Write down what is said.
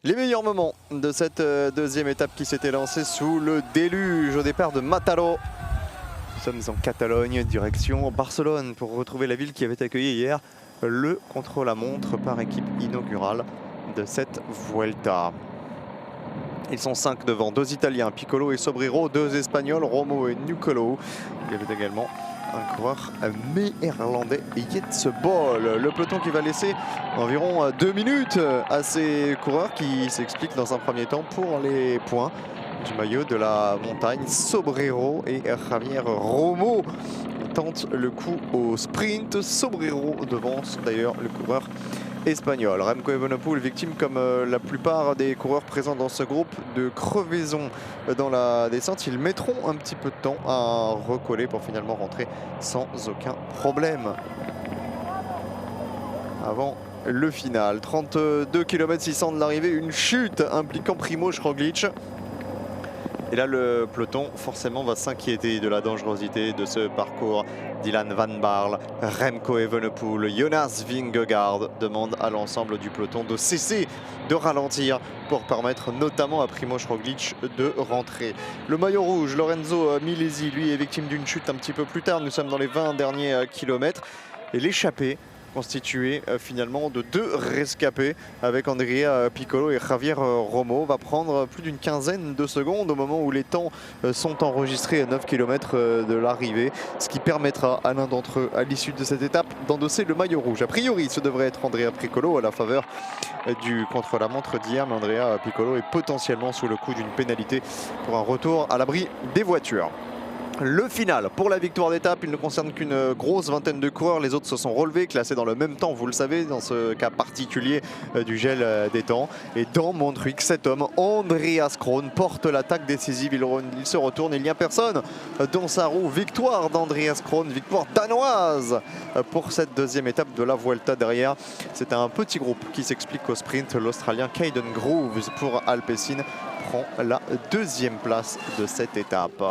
Les meilleurs moments de cette deuxième étape qui s'était lancée sous le déluge au départ de Mataró. Nous sommes en Catalogne, direction Barcelone pour retrouver la ville qui avait accueilli hier le contre-la-montre par équipe inaugurale de cette Vuelta. Ils sont 5 devant, 2 Italiens, Piccolo et Sobrero, 2 Espagnols, Romo et Nicolo. Il y avait également un coureur néerlandais, Yates Bol. Le peloton qui va laisser environ 2 minutes à ces coureurs qui s'expliquent dans un premier temps pour les points du maillot de la montagne. Sobrero et Javier Romo tentent le coup au sprint. Sobrero devance d'ailleurs le coureur espagnol. Remco Evenepoel, victime comme la plupart des coureurs présents dans ce groupe de crevaison dans la descente. Ils mettront un petit peu de temps à recoller pour finalement rentrer sans aucun problème avant le final. 32 km 600 de l'arrivée, une chute impliquant Primož Roglič. Et là, le peloton, forcément, va s'inquiéter de la dangerosité de ce parcours. Dylan Van Baarle, Remco Evenepoel, Jonas Vingegaard demandent à l'ensemble du peloton de cesser de ralentir pour permettre notamment à Primož Roglič de rentrer. Le maillot rouge, Lorenzo Milesi, lui, est victime d'une chute un petit peu plus tard. Nous sommes dans les 20 derniers kilomètres. Et l'échappée constitué finalement de 2 rescapés avec Andrea Piccolo et Javier Romo va prendre plus d'une quinzaine de secondes au moment où les temps sont enregistrés à 9 km de l'arrivée, ce qui permettra à l'un d'entre eux à l'issue de cette étape d'endosser le maillot rouge. A priori ce devrait être Andrea Piccolo à la faveur du contre-la-montre d'hier, mais Andrea Piccolo est potentiellement sous le coup d'une pénalité pour un retour à l'abri des voitures. Le final pour la victoire d'étape, il ne concerne qu'une grosse vingtaine de coureurs. Les autres se sont relevés, classés dans le même temps, vous le savez, dans ce cas particulier du gel des temps. Et dans Montjuïc, cet homme, Andreas Kron, porte l'attaque décisive. Il se retourne, il n'y a personne dans sa roue. Victoire d'Andreas Kron, victoire danoise pour cette deuxième étape de la Vuelta. Derrière, c'est un petit groupe qui s'explique au sprint. L'Australien Caden Groves pour Alpecin prend la deuxième place de cette étape.